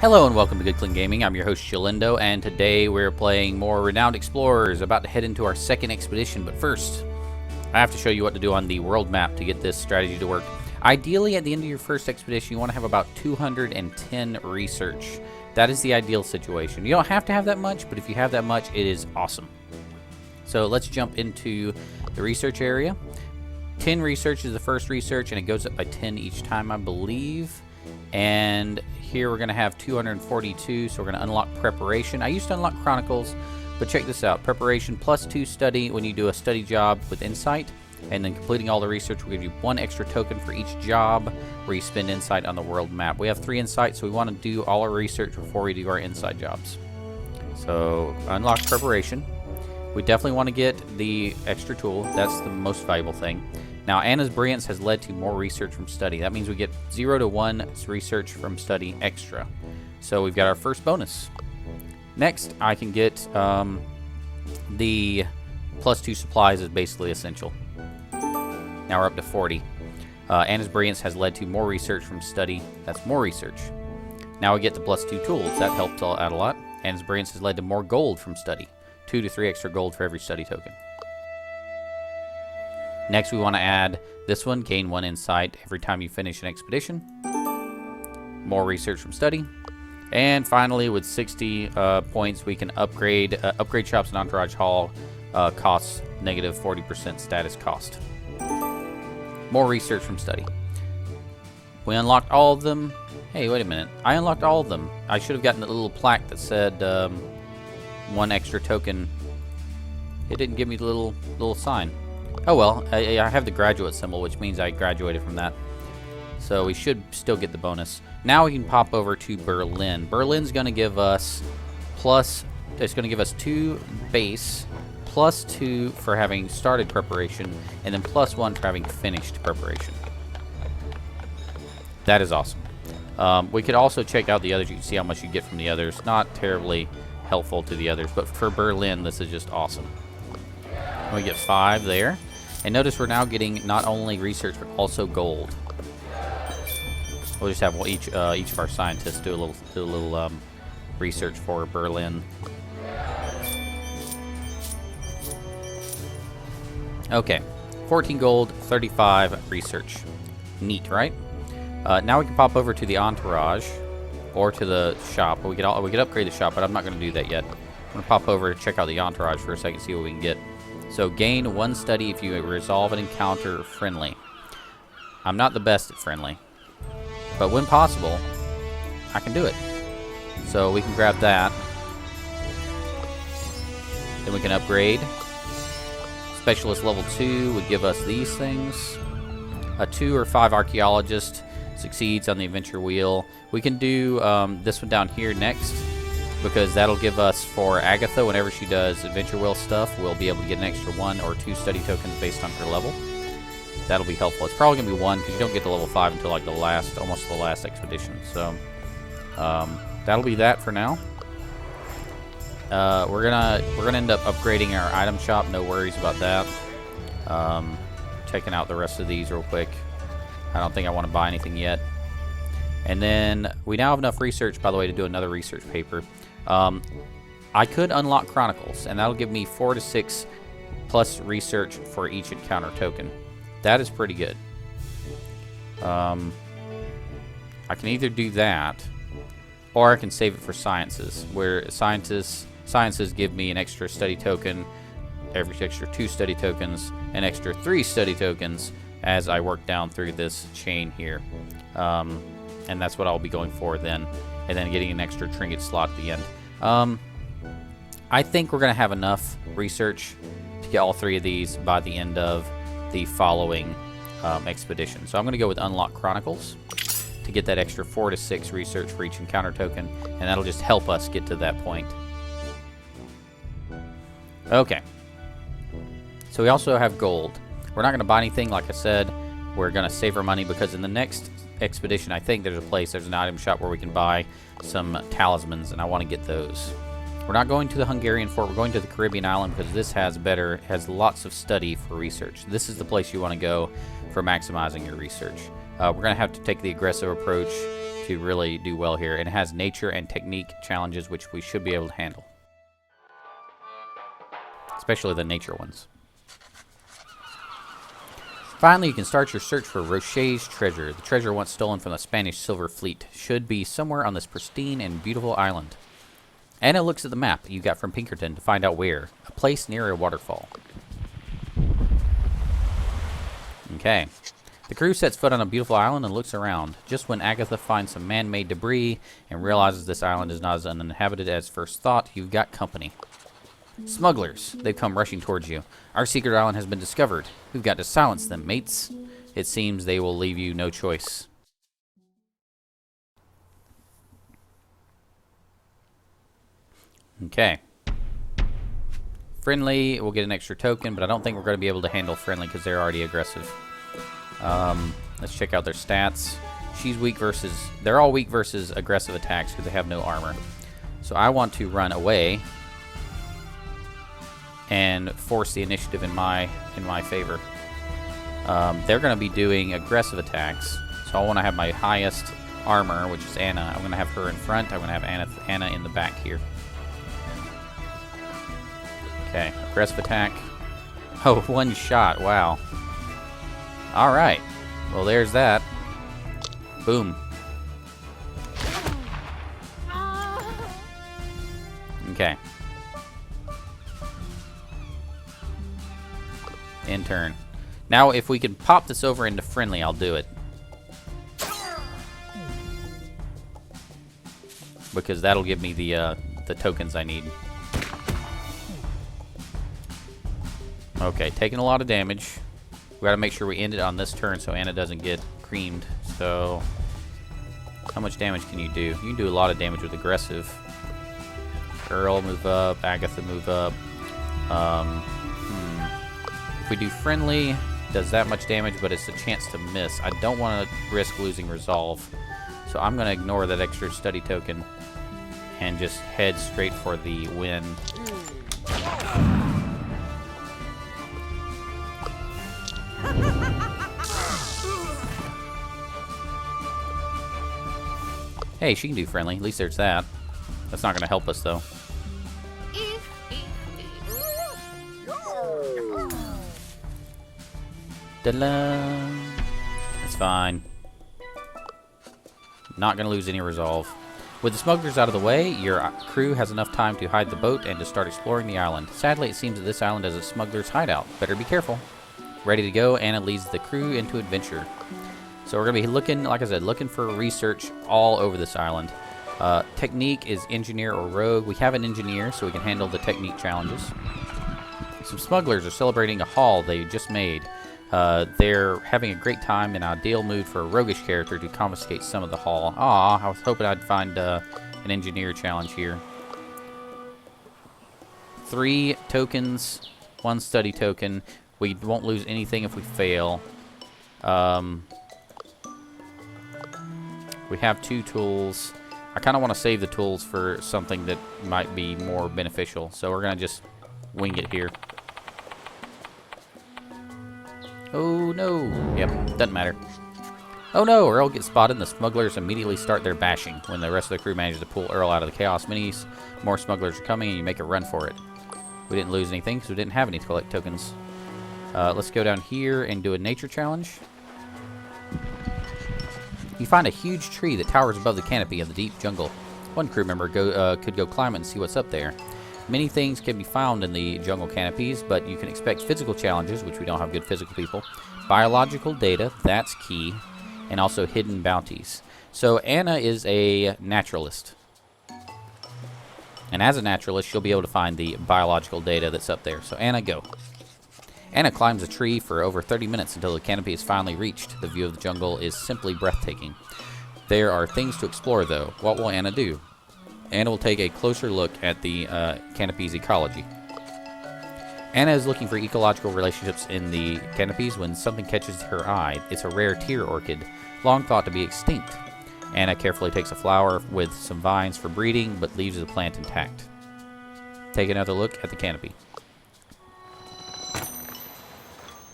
Hello and welcome to Good Clean Gaming. I'm your host Jalindo, and today we're playing more Renowned Explorers, about to head into our second expedition. But first, I have to show you what to do on the world map to get this strategy to work. Ideally, at the end of your first expedition, you want to have about 210 research. That is the ideal situation. You don't have to have that much, but if you have that much, it is awesome. So let's jump into the research area. 10 research is the first research, and it goes up by 10 each time, I believe. And here we're going to have 242, so we're going to unlock preparation. I used to unlock chronicles, but check this out. Preparation plus 2 study when you do a study job with insight, and then completing all the research will give you 1 extra token for each job where you spend insight on the world map. We have 3 insights, so we want to do all our research before we do our insight jobs. So unlock preparation. We definitely want to get the extra tool. That's the most valuable thing. Now, Anna's brilliance has led to more research from study. That means we get 0 to 1 research from study extra. So we've got our first bonus. Next, I can get the plus 2 supplies is basically essential. Now we're up to 40. Anna's brilliance has led to more research from study. That's more research. Now we get the plus 2 tools. That helped out a lot. Anna's brilliance has led to more gold from study. 2 to 3 extra gold for every study token. Next, we want to add this one, gain 1 insight every time you finish an expedition. More research from study. And finally, with 60 points, we can upgrade shops and entourage hall costs negative 40% status cost. More research from study. We unlocked all of them. Hey, wait a minute. I unlocked all of them. I should have gotten a little plaque that said 1 extra token. It didn't give me the little sign. Oh well, I have the graduate symbol, which means I graduated from that. So we should still get the bonus. Now we can pop over to Berlin. Berlin's going to give us it's going to give us 2 base, plus 2 for having started preparation, and then plus 1 for having finished preparation. That is awesome. We could also check out the others. You can see how much you get from the others. Not terribly helpful to the others, but for Berlin, this is just awesome. We get 5 there. And notice we're now getting not only research, but also gold. We'll just have each of our scientists do a little research for Berlin. Okay, 14 gold, 35 research. Neat, right? Now we can pop over to the entourage or to the shop. We could upgrade the shop, but I'm not going to do that yet. I'm going to pop over to check out the entourage for a second, see what we can get. So gain 1 study if you resolve an encounter friendly. I'm not the best at friendly, but when possible, I can do it. So we can grab that. Then we can upgrade. Specialist level 2 would give us these things. A 2 or 5 archaeologist succeeds on the adventure wheel. We can do this one down here next, because that'll give us, for Agatha, whenever she does adventure wheel stuff, we'll be able to get an extra 1 or 2 study tokens based on her level. That'll be helpful. It's probably gonna be 1 because you don't get to level 5 until like almost the last expedition. So that'll be that for now. We're gonna end up upgrading our item shop. No worries about that. Checking out the rest of these real quick. I don't think I want to buy anything yet. And then we now have enough research, by the way, to do another research paper. I could unlock Chronicles, and that'll give me 4 to 6 plus research for each encounter token. That is pretty good. I can either do that, or I can save it for sciences, where sciences give me an extra study token, every extra 2 study tokens, an extra 3 study tokens as I work down through this chain here. And that's what I'll be going for then, and then getting an extra trinket slot at the end. I think we're going to have enough research to get all 3 of these by the end of the following expedition. So I'm going to go with Unlock Chronicles to get that extra 4 to 6 research for each encounter token, and that'll just help us get to that point. Okay. So we also have gold. We're not going to buy anything, like I said. We're going to save our money because in the next expedition, I think there's an item shop where we can buy some talismans, and I want to get those. We're not going to the Hungarian fort. We're going to the Caribbean island because this has lots of study for research. This is the place you want to go for maximizing your research. We're going to have to take the aggressive approach to really do well here. And it has nature and technique challenges, which we should be able to handle. Especially the nature ones. Finally, you can start your search for Roche's treasure. The treasure once stolen from the Spanish silver fleet should be somewhere on this pristine and beautiful island. Anna looks at the map you got from Pinkerton to find out where. A place near a waterfall. Okay. The crew sets foot on a beautiful island and looks around. Just when Agatha finds some man-made debris and realizes this island is not as uninhabited as first thought, you've got company. Smugglers. They've come rushing towards you. Our secret island has been discovered. We've got to silence them, mates. It seems they will leave you no choice. Okay. Friendly, we'll get an extra token, but I don't think we're going to be able to handle friendly because they're already aggressive. Let's check out their stats. She's weak versus... They're all weak versus aggressive attacks because they have no armor. So I want to run away and force the initiative in my favor. They're going to be doing aggressive attacks, so I want to have my highest armor, which is Anna. I'm going to have her in front. I'm going to have Anna in the back here. Okay, aggressive attack. Oh, one shot. Wow. All right. Well, there's that. Boom. Okay. In turn. Now, if we can pop this over into friendly, I'll do it. Because that'll give me the tokens I need. Okay, taking a lot of damage. We gotta make sure we end it on this turn so Anna doesn't get creamed. So, how much damage can you do? You can do a lot of damage with aggressive. Earl, move up. Agatha, move up. If we do friendly, does that much damage, but it's a chance to miss. I don't want to risk losing resolve. So I'm gonna ignore that extra study token and just head straight for the win. Hey, she can do friendly. At least there's that. That's not going to help us, though. Ta-da! It's fine. Not going to lose any resolve. With the smugglers out of the way, your crew has enough time to hide the boat and to start exploring the island. Sadly, it seems that this island has a smuggler's hideout. Better be careful. Ready to go, Anna leads the crew into adventure. So we're going to be looking, like I said, looking for research all over this island. Technique is engineer or rogue. We have an engineer, so we can handle the technique challenges. Some smugglers are celebrating a haul they just made. They're having a great time in an ideal mood for a roguish character to confiscate some of the haul. Aw, I was hoping I'd find an engineer challenge here. 3 tokens, 1 study token. We won't lose anything if we fail. We have 2 tools. I kind of want to save the tools for something that might be more beneficial. So we're going to just wing it here. Oh, no. Yep, doesn't matter. Oh, no. Earl gets spotted and the smugglers immediately start their bashing. When the rest of the crew manages to pull Earl out of the chaos minis, more smugglers are coming and you make a run for it. We didn't lose anything because we didn't have any to collect tokens. Let's go down here and do a nature challenge. You find a huge tree that towers above the canopy of the deep jungle. One crew member could go climb it and see what's up there. Many things can be found in the jungle canopies, but you can expect physical challenges, which we don't have good physical people. Biological data, that's key. And also hidden bounties. So Anna is a naturalist. And as a naturalist, she'll be able to find the biological data that's up there. So Anna, go. Anna climbs a tree for over 30 minutes until the canopy is finally reached. The view of the jungle is simply breathtaking. There are things to explore, though. What will Anna do? Anna will take a closer look at the canopy's ecology. Anna is looking for ecological relationships in the canopies when something catches her eye. It's a rare tear orchid, long thought to be extinct. Anna carefully takes a flower with some vines for breeding, but leaves the plant intact. Take another look at the canopy.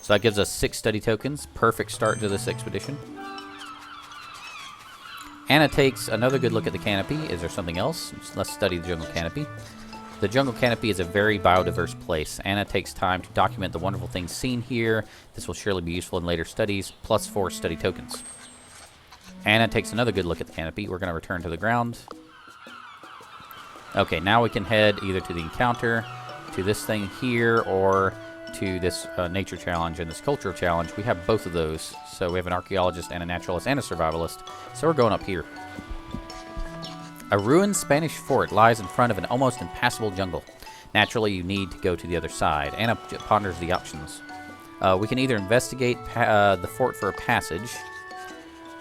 So that gives us 6 study tokens. Perfect start to this expedition. Anna takes another good look at the canopy. Is there something else? Let's study the jungle canopy. The jungle canopy is a very biodiverse place. Anna takes time to document the wonderful things seen here. This will surely be useful in later studies. +4 study tokens. Anna takes another good look at the canopy. We're going to return to the ground. Okay, now we can head either to the encounter, to this thing here, or to this nature challenge and this cultural challenge. We have both of those. So we have an archaeologist and a naturalist and a survivalist. So we're going up here. A ruined Spanish fort lies in front of an almost impassable jungle. Naturally, you need to go to the other side. Anna ponders the options. We can either investigate the fort for a passage.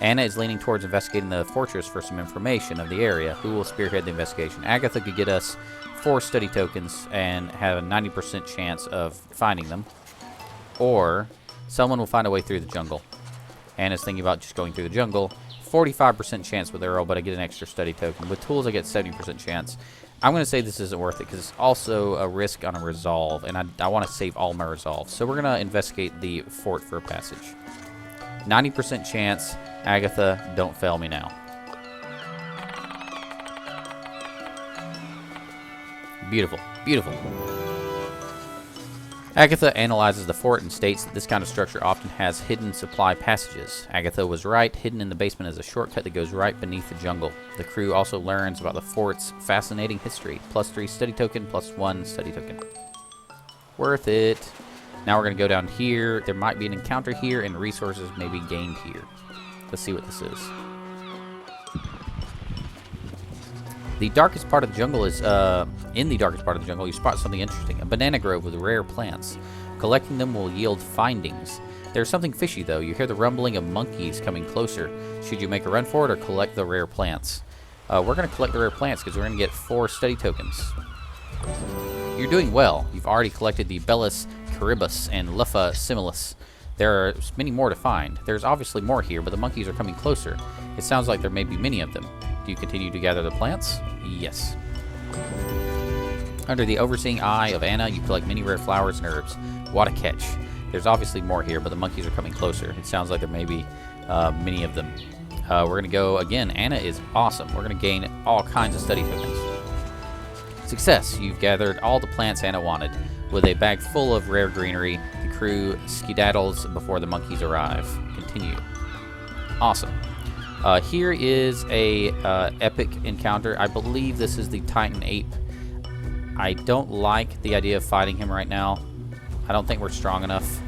Anna is leaning towards investigating the fortress for some information of the area. Who will spearhead the investigation? Agatha could get us 4 study tokens and have a 90% chance of finding them. Or someone will find a way through the jungle. Anna's thinking about just going through the jungle. 45% chance with arrow, but I get an extra study token. With tools, I get 70% chance. I'm going to say this isn't worth it because it's also a risk on a resolve, and I want to save all my resolves. So we're going to investigate the fort for a passage. 90% chance. Agatha, don't fail me now. Beautiful. Beautiful. Agatha analyzes the fort and states that this kind of structure often has hidden supply passages. Agatha was right. Hidden in the basement is a shortcut that goes right beneath the jungle. The crew also learns about the fort's fascinating history. +3 study token, +1 study token. Worth it. Now we're going to go down here. There might be an encounter here, and resources may be gained here. Let's see what this is. The darkest part of the jungle is, in the darkest part of the jungle, you spot something interesting. A banana grove with rare plants. Collecting them will yield findings. There's something fishy, though. You hear the rumbling of monkeys coming closer. Should you make a run for it or collect the rare plants? We're going to collect the rare plants because we're going to get 4 study tokens. You're doing well. You've already collected the Bellis caribus and Luffa similis. There are many more to find. There's obviously more here, but the monkeys are coming closer. It sounds like there may be many of them. Do you continue to gather the plants? Yes. Under the overseeing eye of Anna, you collect many rare flowers and herbs. What a catch. There's obviously more here, but the monkeys are coming closer. It sounds like there may be many of them. We're going to go again. Anna is awesome. We're going to gain all kinds of study tokens. Success. You've gathered all the plants Anna wanted. With a bag full of rare greenery, the crew skedaddles before the monkeys arrive. Continue. Awesome. Here is a epic encounter. I believe this is the Titan Ape. I don't like the idea of fighting him right now. I don't think we're strong enough.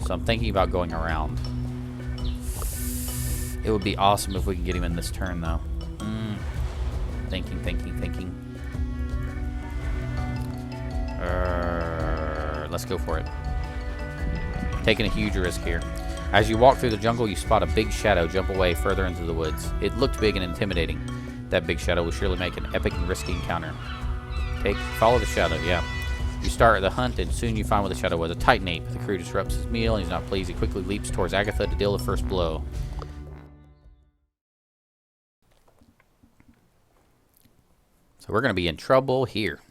So I'm thinking about going around. It would be awesome if we can get him in this turn, though. Thinking. Let's go for it. Taking a huge risk here. As you walk through the jungle, you spot a big shadow jump away further into the woods. It looked big and intimidating. That big shadow will surely make an epic and risky encounter. Follow the shadow, yeah. You start the hunt, and soon you find what the shadow was. A Titan Ape. The crew disrupts his meal, and he's not pleased. He quickly leaps towards Agatha to deal the first blow. So we're going to be in trouble here.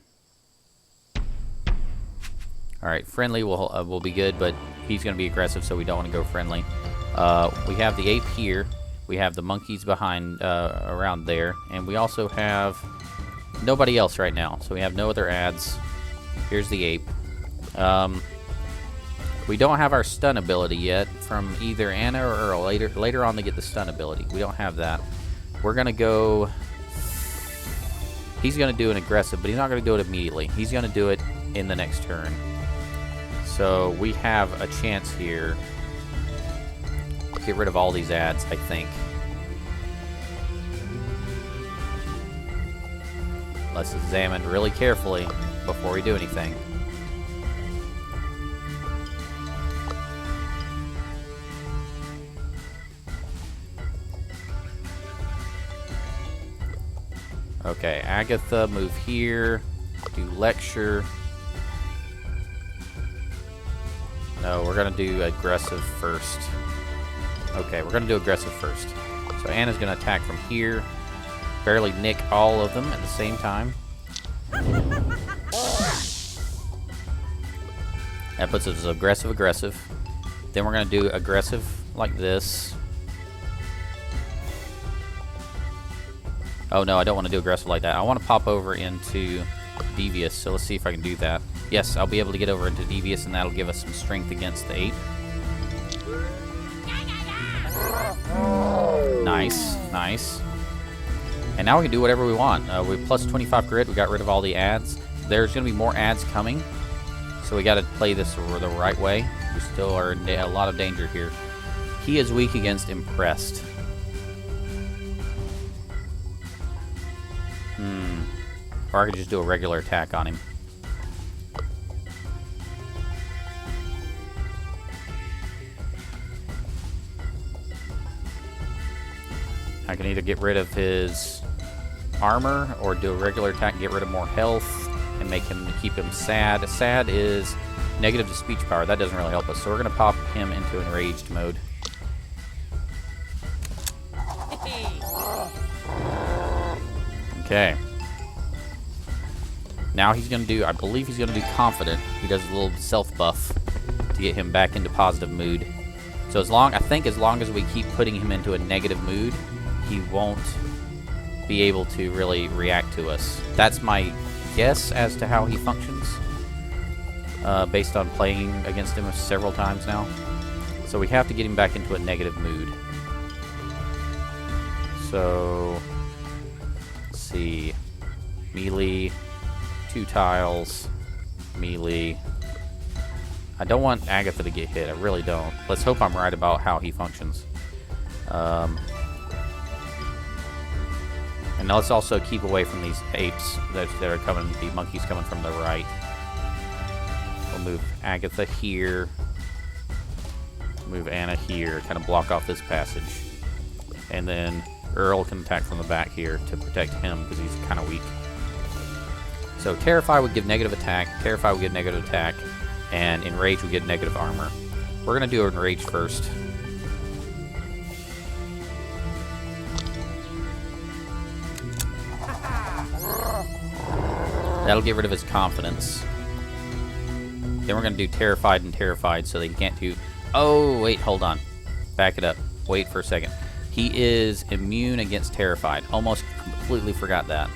Alright, friendly will be good, but he's going to be aggressive, so we don't want to go friendly. We have the ape here. We have the monkeys behind, around there. And we also have nobody else right now, so we have no other ads. Here's the ape. We don't have our stun ability yet from either Anna or Earl. Later on they get the stun ability. We don't have that. We're going to go... He's going to do an aggressive, but he's not going to do it immediately. He's going to do it in the next turn. So we have a chance here to get rid of all these ads, I think. Let's examine really carefully before we do anything. Okay, Agatha, move here. Do lecture. No, we're going to do aggressive first. Okay, we're going to do aggressive first. So Anna's going to attack from here. Barely nick all of them at the same time. That puts us aggressive. Then we're going to do aggressive like this. Oh no, I don't want to do aggressive like that. I want to pop over into devious, so let's see if I can do that. Yes, I'll be able to get over into devious, and that'll give us some strength against the ape. Nice, nice. And now we can do whatever we want. We plus 25 grit, we got rid of all the ads. There's going to be more ads coming, so we got to play this the right way. We still are in a lot of danger here. He is weak against impressed. Or I could just do a regular attack on him. I can either get rid of his armor or do a regular attack and get rid of more health and make him keep him sad. Sad is negative to speech power. That doesn't really help us. So we're going to pop him into enraged mode. Okay. Now he's going to do, I believe he's going to do confident. He does a little self buff to get him back into positive mood. So I think as long as we keep putting him into a negative mood, he won't be able to really react to us. That's my guess as to how he functions, based on playing against him several times now. So we have to get him back into a negative mood. So, let's see. Melee, 2 tiles, melee. I don't want Agatha to get hit. I really don't. Let's hope I'm right about how he functions. And let's also keep away from these apes that are coming, the monkeys coming from the right. We'll move Agatha here. Move Anna here. Kind of block off this passage. And then Earl can attack from the back here to protect him because he's kind of weak. So Terrify would give negative attack, Terrify would give negative attack, and Enrage would get negative armor. We're going to do Enrage first. That'll get rid of his confidence. Then we're going to do Terrified and Terrified so that he can't do... Oh, wait, hold on. Back it up. Wait for a second. He is immune against Terrified. Almost completely forgot that.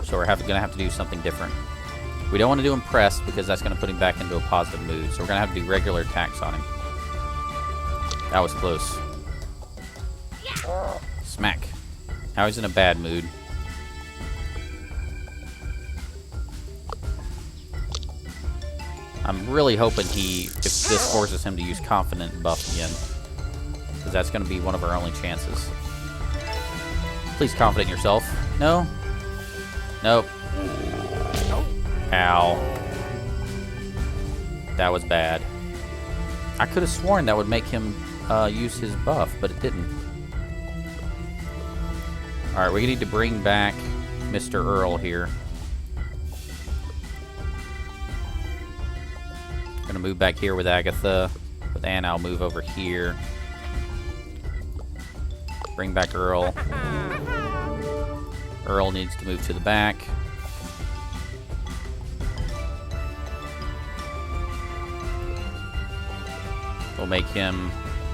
So we're going to have to do something different. We don't want to do Impressed because that's going to put him back into a positive mood. So we're going to have to do regular attacks on him. That was close. Smack. Now he's in a bad mood. I'm really hoping if this forces him to use Confident buff again. Because that's going to be one of our only chances. Please confident in yourself. No? Nope. Ow. That was bad. I could have sworn that would make him use his buff, but it didn't. Alright, we need to bring back Mr. Earl here. Gonna move back here with Agatha. With Anna, I'll move over here. Bring back Earl. Earl needs to move to the back. We're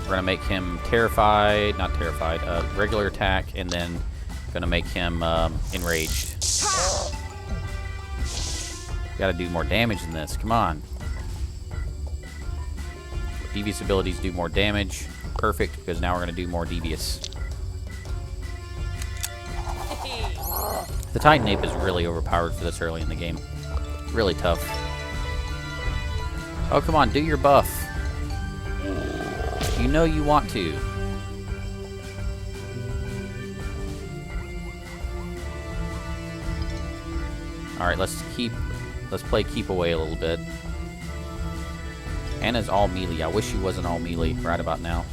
gonna make him Terrified, not Terrified, regular attack, and then gonna make him Enraged. Gotta do more damage than this, come on. Devious abilities do more damage. Perfect, because now we're gonna do more Devious. The Titan Ape is really overpowered for this early in the game. Really tough. Oh, come on, do your buff. You know you want to. Alright, let's play keep away a little bit. Anna's all melee. I wish she wasn't all melee right about now.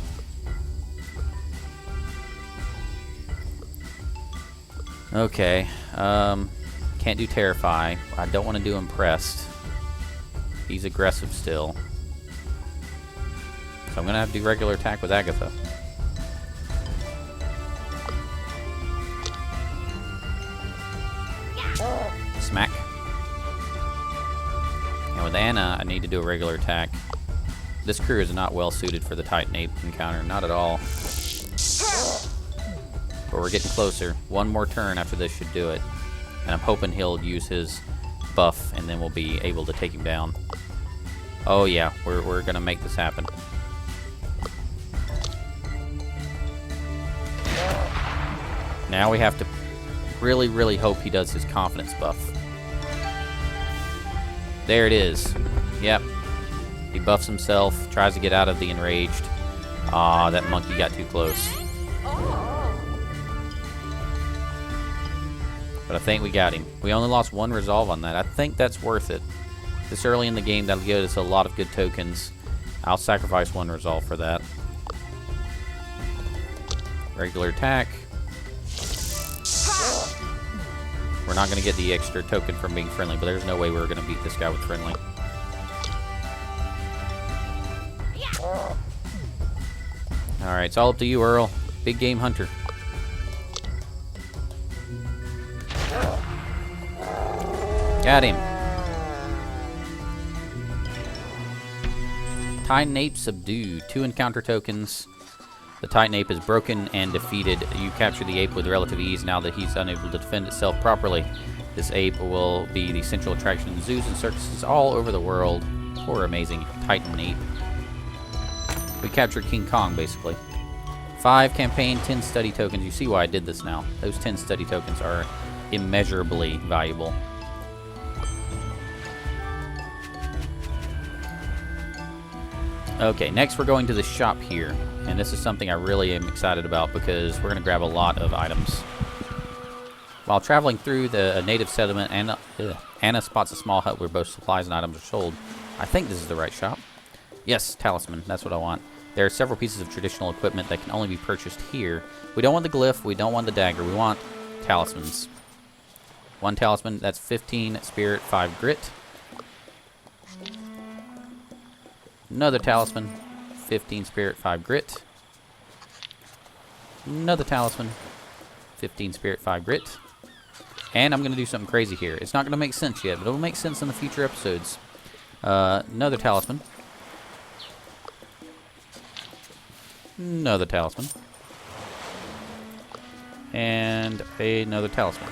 Okay. Can't do Terrify. I don't want to do Impressed. He's aggressive still. So I'm going to have to do regular attack with Agatha. Smack. And with Anna, I need to do a regular attack. This crew is not well suited for the Titan Ape encounter. Not at all. But we're getting closer. One more turn after this should do it. And I'm hoping he'll use his buff, and then we'll be able to take him down. Oh yeah, we're going to make this happen. Now we have to really, really hope he does his confidence buff. There it is. Yep. He buffs himself, tries to get out of the enraged. Ah, that monkey got too close. But I think we got him. We only lost one resolve on that. I think that's worth it. This early in the game, that'll give us a lot of good tokens. I'll sacrifice one resolve for that. Regular attack. We're not going to get the extra token from being friendly, but there's no way we're going to beat this guy with friendly. Alright, it's all up to you, Earl. Big game hunter. Got him. Titan Ape subdued. 2 encounter tokens. The Titan Ape is broken and defeated. You capture the ape with relative ease now that he's unable to defend itself properly. This ape will be the central attraction in zoos and circuses all over the world. Poor amazing Titan Ape. We captured King Kong, basically. 5 campaign, 10 study tokens. You see why I did this now. Those 10 study tokens are immeasurably valuable. Okay, next we're going to the shop here. And this is something I really am excited about because we're going to grab a lot of items. While traveling through the native settlement, Anna spots a small hut where both supplies and items are sold. I think this is the right shop. Yes, talisman. That's what I want. There are several pieces of traditional equipment that can only be purchased here. We don't want the glyph. We don't want the dagger. We want talismans. 1 talisman. That's 15 spirit, 5 grit. Another talisman. 15 spirit, 5 grit. Another talisman. 15 spirit, 5 grit. And I'm going to do something crazy here. It's not going to make sense yet, but it'll make sense in the future episodes. Another talisman. Another talisman. And another talisman.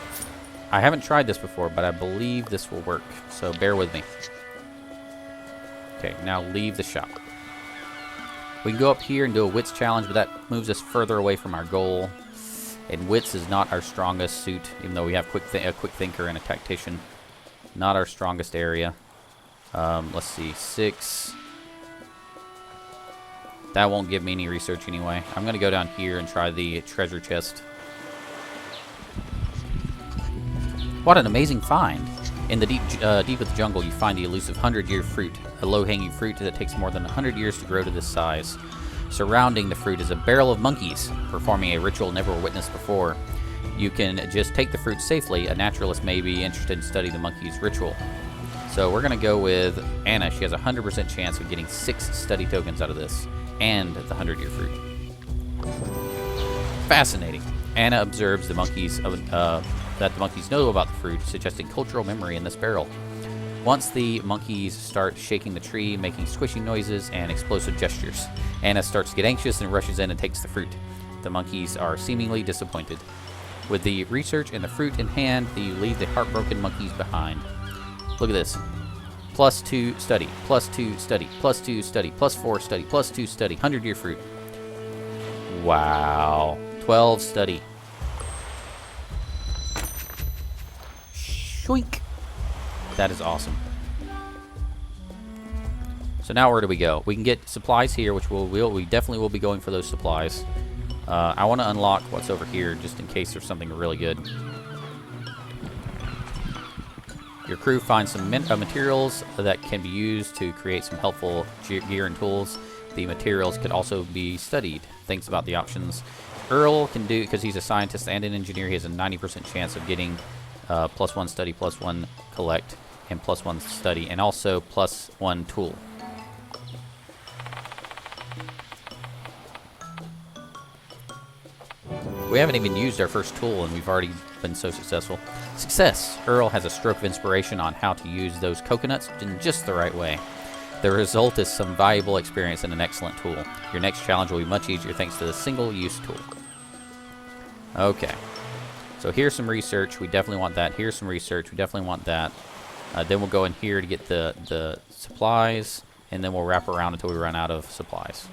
I haven't tried this before, but I believe this will work. So bear with me. Okay, now leave the shop. We can go up here and do a wits challenge, but that moves us further away from our goal. And wits is not our strongest suit, even though we have a quick thinker and a tactician. Not our strongest area. Let's see, 6. That won't give me any research anyway. I'm going to go down here and try the treasure chest. What an amazing find. In the deep of the jungle, you find the elusive 100-year fruit, a low-hanging fruit that takes more than 100 years to grow to this size. Surrounding the fruit is a barrel of monkeys, performing a ritual never witnessed before. You can just take the fruit safely. A naturalist may be interested in studying the monkey's ritual. So we're going to go with Anna. She has a 100% chance of getting 6 study tokens out of this, and the 100-year fruit. Fascinating. Anna observes the monkeys that the monkeys know about the fruit, suggesting cultural memory in this barrel. Once the monkeys start shaking the tree, making squishing noises and explosive gestures, Anna starts to get anxious and rushes in and takes the fruit. The monkeys are seemingly disappointed. With the research and the fruit in hand, you leave the heartbroken monkeys behind. Look at this. +2 study, +2 study, +2 study, +4 study, +2 study, 100-year fruit. Wow. 12 study. Shoink. That is awesome. So now where do we go? We can get supplies here, which we definitely will be going for those supplies. I want to unlock what's over here just in case there's something really good. Your crew finds some materials that can be used to create some helpful gear and tools. The materials could also be studied. Thinks about the options. Earl can do, because he's a scientist and an engineer, he has a 90% chance of getting +1 study, +1 collect, and +1 study, and also +1 tool. We haven't even used our first tool, and we've already been so successful. Success! Earl has a stroke of inspiration on how to use those coconuts in just the right way. The result is some valuable experience and an excellent tool. Your next challenge will be much easier thanks to the single-use tool. Okay. So here's some research. We definitely want that. Here's some research. We definitely want that. Then we'll go in here to get the supplies, and then we'll wrap around until we run out of supplies.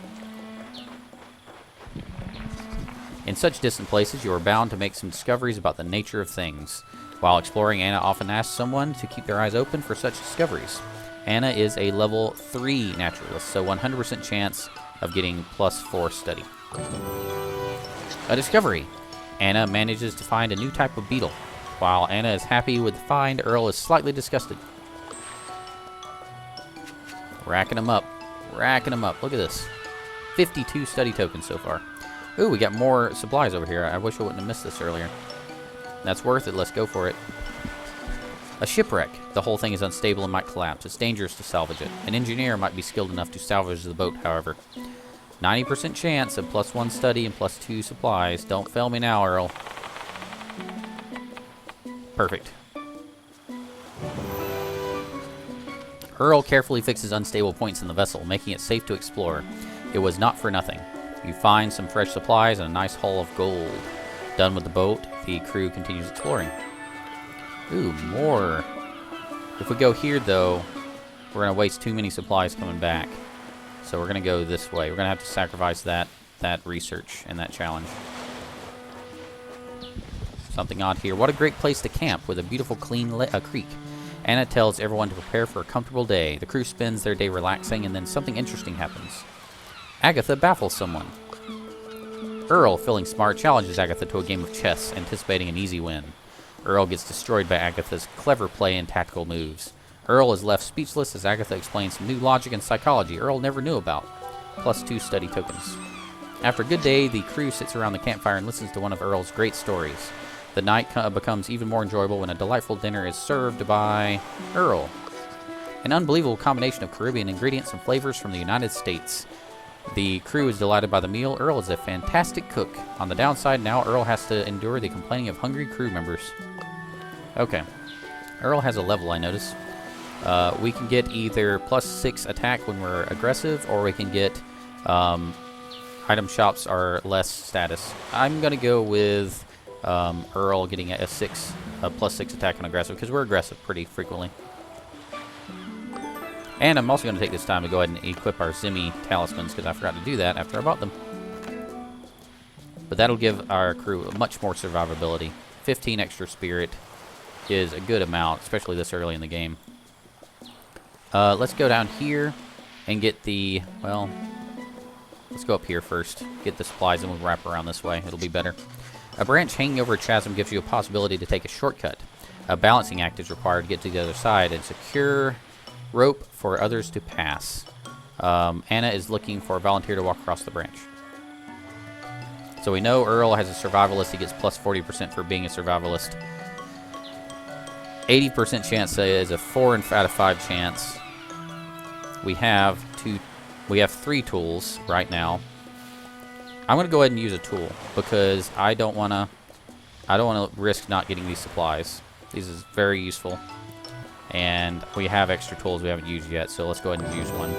In such distant places, you are bound to make some discoveries about the nature of things. While exploring, Anna often asks someone to keep their eyes open for such discoveries. Anna is a level 3 naturalist, so 100% chance of getting +4 study. A discovery. Anna manages to find a new type of beetle. While Anna is happy with the find, Earl is slightly disgusted. Racking them up. Racking them up. Look at this. 52 study tokens so far. Ooh, we got more supplies over here. I wish I wouldn't have missed this earlier. That's worth it. Let's go for it. A shipwreck. The whole thing is unstable and might collapse. It's dangerous to salvage it. An engineer might be skilled enough to salvage the boat, however. 90% chance of +1 study and +2 supplies. Don't fail me now, Earl. Perfect. Earl carefully fixes unstable points in the vessel, making it safe to explore. It was not for nothing. You find some fresh supplies and a nice haul of gold. Done with the boat, the crew continues exploring. Ooh, more. If we go here, though, we're going to waste too many supplies coming back. So we're going to go this way. We're going to have to sacrifice that research and that challenge. Something odd here. What a great place to camp with a beautiful, clean creek. Anna tells everyone to prepare for a comfortable day. The crew spends their day relaxing, and then something interesting happens. Agatha baffles someone. Earl, feeling smart, challenges Agatha to a game of chess, anticipating an easy win. Earl gets destroyed by Agatha's clever play and tactical moves. Earl is left speechless as Agatha explains some new logic and psychology Earl never knew about. +2 study tokens. After a good day, the crew sits around the campfire and listens to one of Earl's great stories. The night becomes even more enjoyable when a delightful dinner is served by Earl. An unbelievable combination of Caribbean ingredients and flavors from the United States. The crew is delighted by the meal. Earl is a fantastic cook. On the downside, now Earl has to endure the complaining of hungry crew members. Okay. Earl has a level, I notice. We can get either +6 attack when we're aggressive, or we can get item shops are less status. I'm going to go with Earl getting a +6 attack on aggressive, because we're aggressive pretty frequently. And I'm also going to take this time to go ahead and equip our Zimmy talismans, because I forgot to do that after I bought them. But that'll give our crew much more survivability. 15 extra spirit is a good amount, especially this early in the game. Let's go down here and get the, well, let's go up here first. Get the supplies, and we'll wrap around this way. It'll be better. A branch hanging over a chasm gives you a possibility to take a shortcut. A balancing act is required to get to the other side and secure rope for others to pass. Anna is looking for a volunteer to walk across the branch. So we know Earl has a survivalist. He gets +40% for being a survivalist. 80% chance is a 4 out of 5 chance. We have 3 tools right now. I'm going to go ahead and use a tool because I don't want to risk not getting these supplies. These is very useful. And we have extra tools we haven't used yet, so let's go ahead and use one.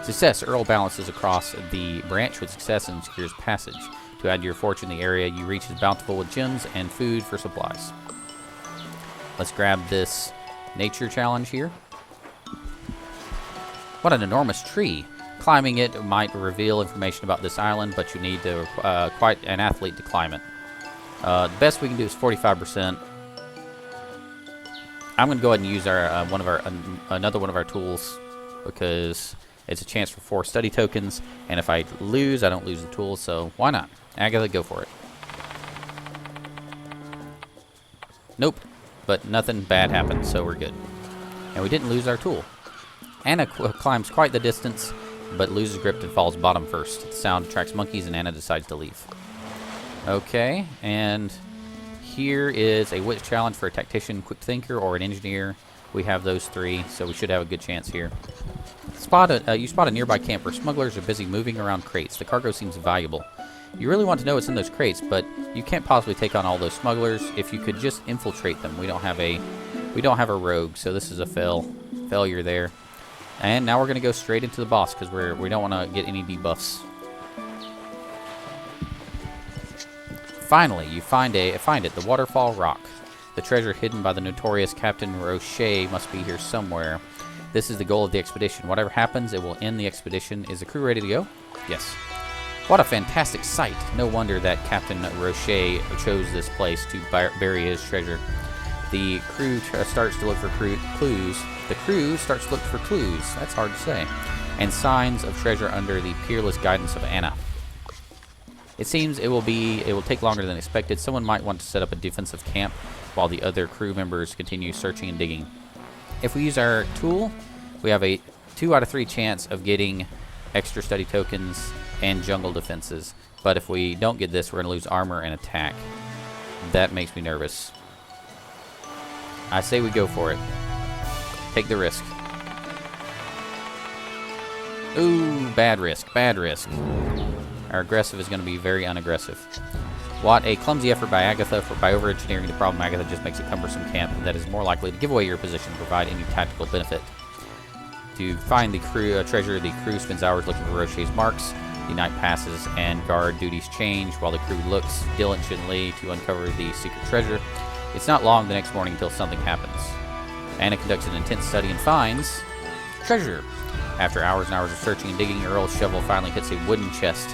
Success. Earl balances across the branch with success and secures passage. To add to your fortune, the area you reach is bountiful with gems and food for supplies. Let's grab this nature challenge here. What an enormous tree. Climbing it might reveal information about this island, but you need to quite an athlete to climb it. The best we can do is 45%. I'm going to go ahead and use our another one of our tools because it's a chance for 4 study tokens, and if I lose, I don't lose the tool, so why not? Agatha, go for it. Nope, but nothing bad happened, so we're good. And we didn't lose our tool. Anna climbs quite the distance, but loses grip and falls bottom first. The sound attracts monkeys, and Anna decides to leave. Okay, and here is a wit challenge for a tactician, quick thinker, or an engineer. We have those 3, so we should have a good chance here. You spot a nearby camp where smugglers are busy moving around crates. The cargo seems valuable. You really want to know what's in those crates, but you can't possibly take on all those smugglers. If you could just infiltrate them. We don't have a rogue, so this is a failure there. And now we're going to go straight into the boss because we don't want to get any debuffs. Finally, you find it, the Waterfall Rock. The treasure hidden by the notorious Captain Roche must be here somewhere. This is the goal of the expedition. Whatever happens, it will end the expedition. Is the crew ready to go? Yes. What a fantastic sight. No wonder that Captain Roche chose this place to bury his treasure. The crew starts to look for clues. The crew starts to look for clues. That's hard to say. And signs of treasure under the peerless guidance of Anna. It seems it will take longer than expected. Someone might want to set up a defensive camp while the other crew members continue searching and digging. If we use our tool, we have a 2 out of 3 chance of getting extra study tokens and jungle defenses. But if we don't get this, we're going to lose armor and attack. That makes me nervous. I say we go for it. Take the risk. Ooh, bad risk, bad risk. Our aggressive is going to be very unaggressive. What a clumsy effort by Agatha. By over-engineering the problem, Agatha just makes a cumbersome camp that is more likely to give away your position and provide any tactical benefit. To find the treasure, the crew spends hours looking for Roche's marks. The night passes and guard duties change while the crew looks diligently to uncover the secret treasure. It's not long the next morning until something happens. Anna conducts an intense study and finds treasure. After hours and hours of searching and digging, Earl's shovel finally hits a wooden chest.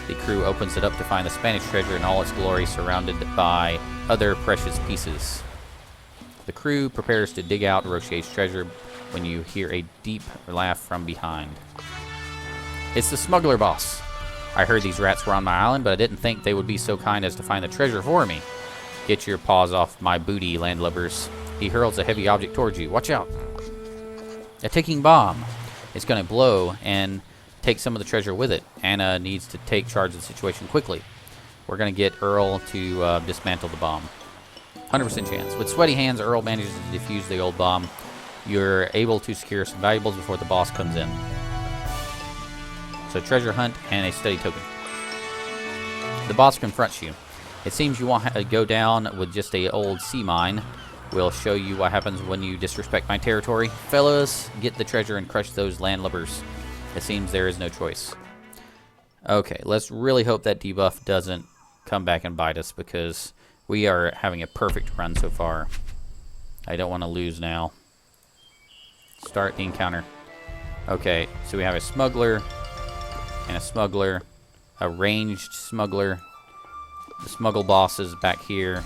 The crew opens it up to find the Spanish treasure in all its glory, surrounded by other precious pieces. The crew prepares to dig out Roche's treasure when you hear a deep laugh from behind. It's the smuggler boss. I heard these rats were on my island, but I didn't think they would be so kind as to find the treasure for me. Get your paws off my booty, landlubbers. He hurls a heavy object towards you. Watch out. A ticking bomb. It's going to blow and take some of the treasure with it. Anna needs to take charge of the situation quickly. We're going to get Earl to dismantle the bomb. 100% chance. With sweaty hands, Earl manages to defuse the old bomb. You're able to secure some valuables before the boss comes in. So treasure hunt and a study token. The boss confronts you. It seems you want to go down with just a old sea mine. We'll show you what happens when you disrespect my territory. Fellas, get the treasure and crush those landlubbers. It seems there is no choice. Okay, let's really hope that debuff doesn't come back and bite us, because we are having a perfect run so far. I don't want to lose now. Start the encounter. Okay, so we have a smuggler and a smuggler, a ranged smuggler. The smuggle boss is back here.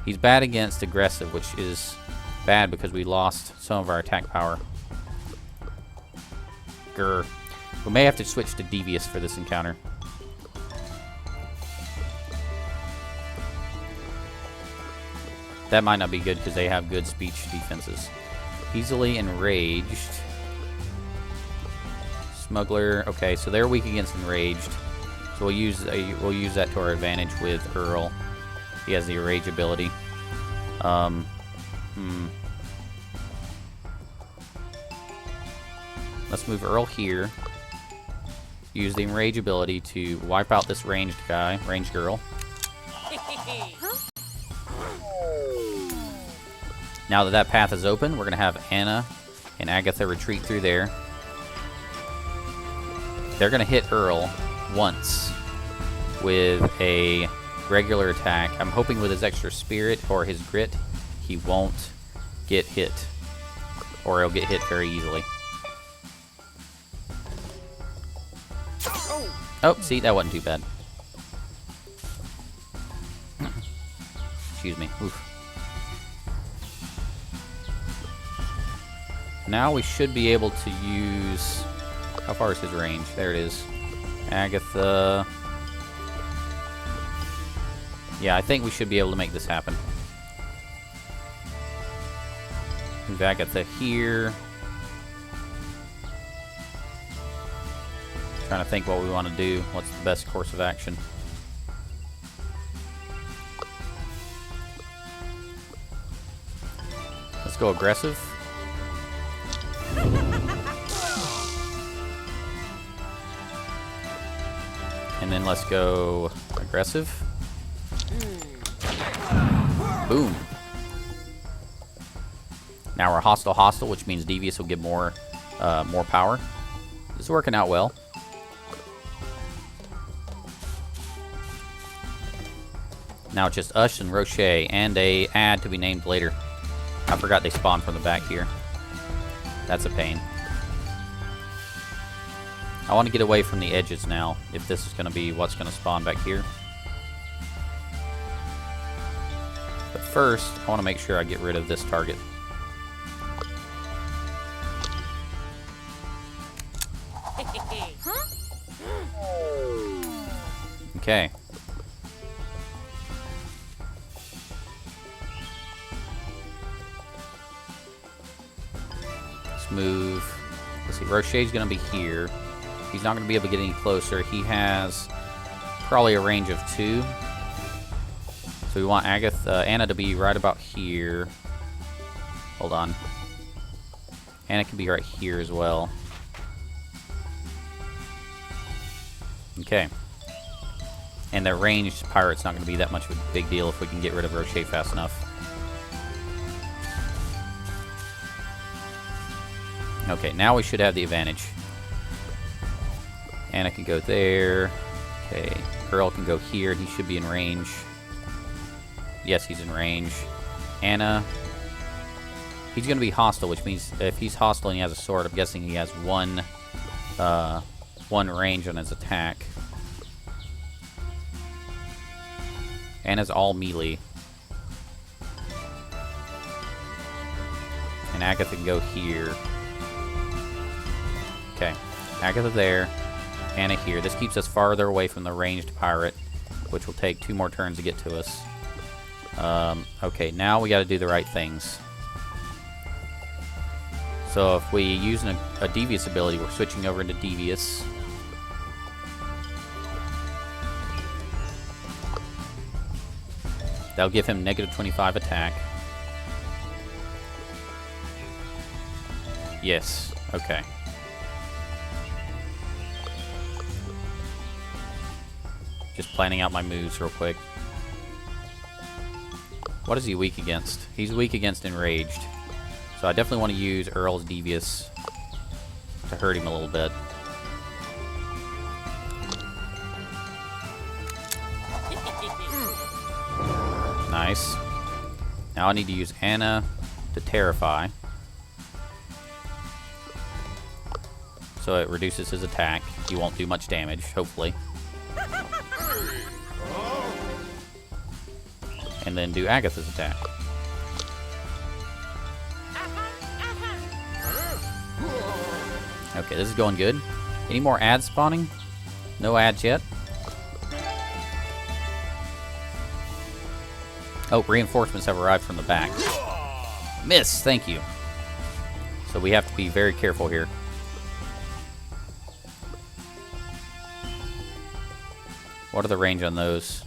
He's bad against aggressive, which is bad because we lost some of our attack power. Grr. We may have to switch to devious for this encounter. That might not be good because they have good speech defenses. Easily enraged. Smuggler. Okay, so they're weak against enraged. So we'll use that to our advantage with Earl. He has the enrage ability. Let's move Earl here. Use the enrage ability to wipe out this ranged guy, ranged girl. Now that that path is open, we're going to have Anna and Agatha retreat through there. They're going to hit Earl once with a regular attack. I'm hoping with his extra spirit or his grit, he won't get hit. Or he'll get hit very easily. Oh, see, that wasn't too bad. Excuse me. Oof. Now we should be able to use... How far is his range? There it is. Agatha. Yeah, I think we should be able to make this happen. Move Agatha here. Trying to think what we want to do. What's the best course of action? Let's go aggressive. And then let's go aggressive. Boom. Now we're hostile, which means devious will get more power. This is working out well. Now it's just us and Roche, and a ad to be named later. I forgot they spawn from the back here. That's a pain. I want to get away from the edges now, if this is going to be what's going to spawn back here. But first, I want to make sure I get rid of this target. Okay. Let's move. Let's see, Roche's going to be here. He's not going to be able to get any closer. He has probably a range of 2. So we want Anna to be right about here. Hold on. Anna can be right here as well. Okay. And the ranged pirate's not going to be that much of a big deal if we can get rid of Roche fast enough. Okay, now we should have the advantage. Anna can go there. Okay, Earl can go here. He should be in range. Yes, he's in range. Anna, he's going to be hostile, which means if he's hostile and he has a sword, I'm guessing he has one range on his attack. Anna's all melee. And Agatha can go here. Okay, Agatha there. Anna here. This keeps us farther away from the ranged pirate, which will take 2 more turns to get to us. Okay, now we got to do the right things. So if we use a devious ability, we're switching over into devious. That'll give him negative 25 attack. Yes, okay. Just planning out my moves real quick. What is he weak against? He's weak against enraged. So I definitely want to use Earl's devious to hurt him a little bit. Nice. Now I need to use Anna to terrify. So it reduces his attack. He won't do much damage, hopefully. And then do Agatha's attack. Okay, this is going good. Any more ads spawning? No ads yet. Oh, reinforcements have arrived from the back. Miss, thank you. So we have to be very careful here. What are the range on those?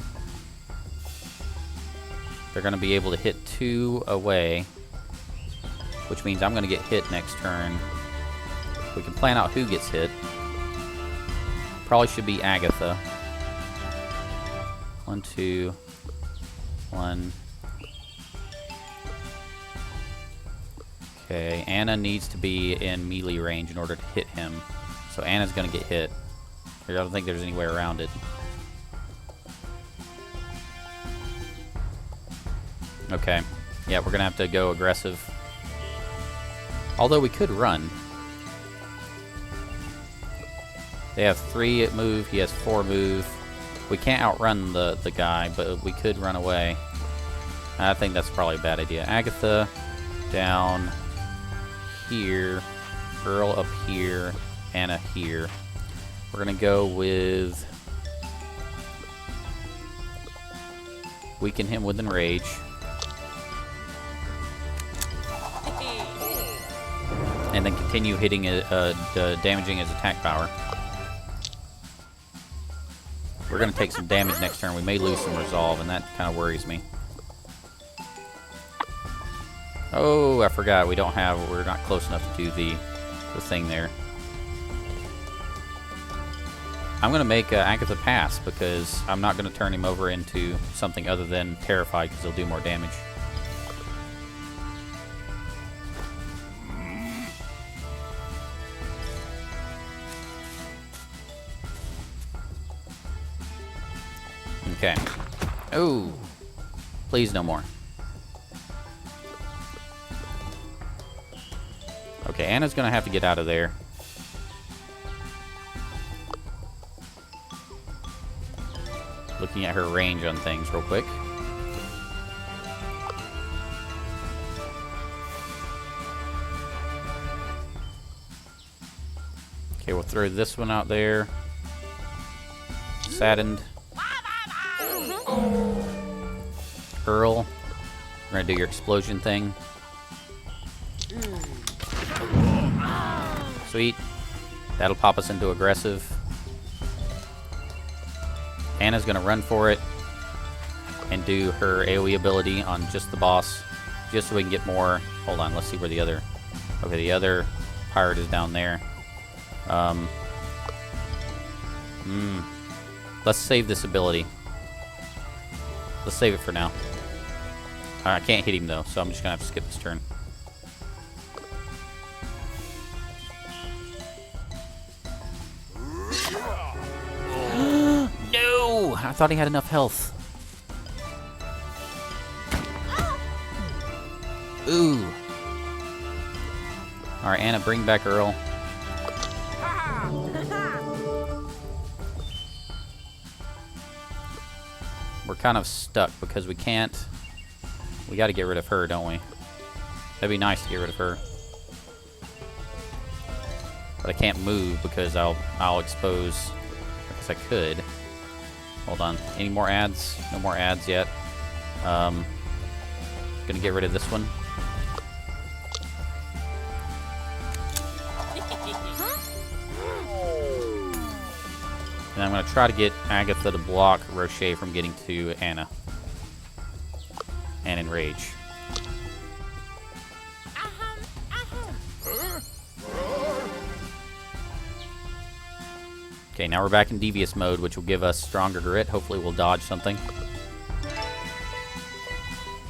They're going to be able to hit 2 away, which means I'm going to get hit next turn. We can plan out who gets hit. Probably should be Agatha. 1, 2, 1. Okay, Anna needs to be in melee range in order to hit him. So Anna's going to get hit. I don't think there's any way around it. Okay. Yeah, we're going to have to go aggressive. Although we could run. They have 3 move, he has 4 move. We can't outrun the guy, but we could run away. I think that's probably a bad idea. Agatha down here. Earl up here. Anna here. We're going to go with... weaken him with enrage. And then continue hitting, damaging his attack power. We're going to take some damage next turn. We may lose some resolve, and that kind of worries me. Oh, I forgot. We're not close enough to do the thing there. I'm going to make Agatha pass, because I'm not going to turn him over into something other than terrified, because he'll do more damage. Okay. Oh, Please, no more. Okay, Anna's gonna have to get out of there. Looking at her range on things real quick. Okay, we'll throw this one out there. Saddened. Earl, we're gonna do your explosion thing. Sweet. That'll pop us into aggressive. Anna's gonna run for it and do her AoE ability on just the boss, just so we can get more. Hold on, let's see where the other. Okay, the other pirate is down there. Let's save this ability. Let's save it for now. I can't hit him though, so I'm just gonna have to skip this turn. No! I thought he had enough health. Ooh. Alright, Anna, bring back Earl. We're kind of stuck because we can't. We got to get rid of her, don't we? That'd be nice to get rid of her. But I can't move because I'll expose. I guess I could. Hold on. Any more ads? No more ads yet. Gonna get rid of this one. And I'm going to try to get Agatha to block Roche from getting to Anna. And Enrage. Okay, now we're back in Devious mode, which will give us stronger grit. Hopefully we'll dodge something.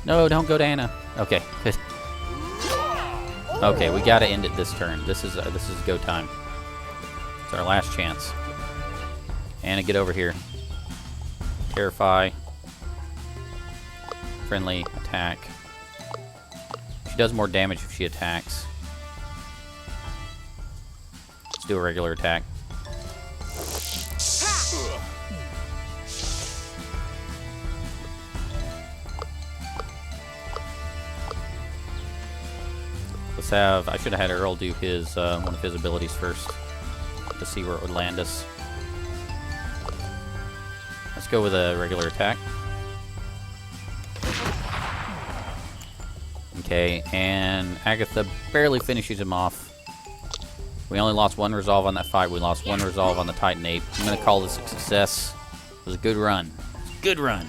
No, don't go to Anna. Okay, good. Okay, we gotta end it this turn. This is go time. It's our last chance. Anna, get over here. Terrify. Friendly attack. She does more damage if she attacks. Let's do a regular attack. Let's have. I should have had Earl do his one of his abilities first to see where it would land us. Let's go with a regular attack. Okay, and Agatha barely finishes him off. We only lost one resolve on that fight. We lost one resolve on the Titan Ape. I'm going to call this a success. It was a good run. Good run.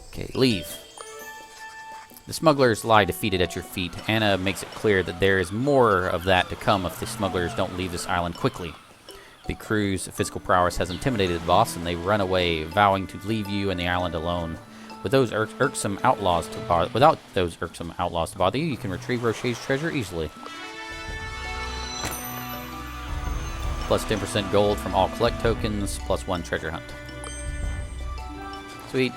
Okay, leave. The smugglers lie defeated at your feet. Anna makes it clear that there is more of that to come if the smugglers don't leave this island quickly. The crew's physical prowess has intimidated the boss, and they run away, vowing to leave you and the island alone. With those irksome outlaws to bother, without those irksome outlaws to bother you, you can retrieve Roche's treasure easily. Plus 10% gold from all collect tokens, plus 1 treasure hunt. Sweet.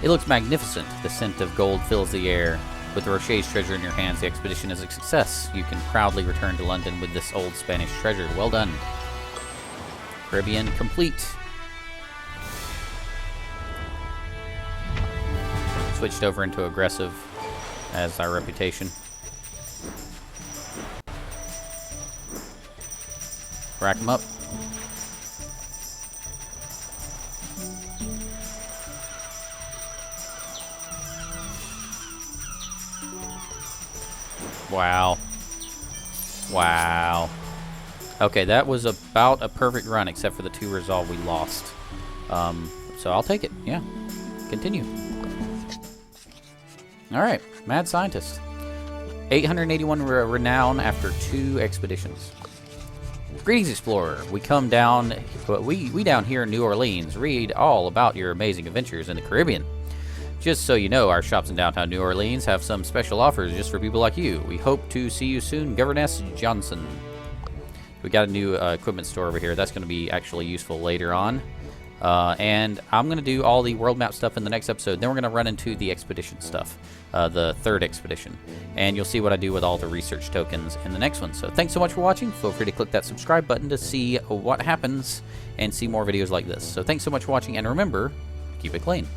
It looks magnificent. The scent of gold fills the air. With Roche's treasure in your hands, the expedition is a success. You can proudly return to London with this old Spanish treasure. Well done. Caribbean complete. Switched over into aggressive as our reputation. Rack them up. Wow. Wow. Okay, that was about a perfect run, except for the 2 resolve we lost. So I'll take it. Yeah. Continue. Alright, Mad Scientist. 881 renown after 2 expeditions. Greetings, Explorer. We come down, we down here in New Orleans read all about your amazing adventures in the Caribbean. Just so you know, our shops in downtown New Orleans have some special offers just for people like you. We hope to see you soon, Governess Johnson. We got a new equipment store over here. That's going to be actually useful later on. And I'm going to do all the world map stuff in the next episode. Then we're going to run into the expedition stuff, the third expedition. And you'll see what I do with all the research tokens in the next one. So thanks so much for watching. Feel free to click that subscribe button to see what happens and see more videos like this. So thanks so much for watching, and remember, keep it clean.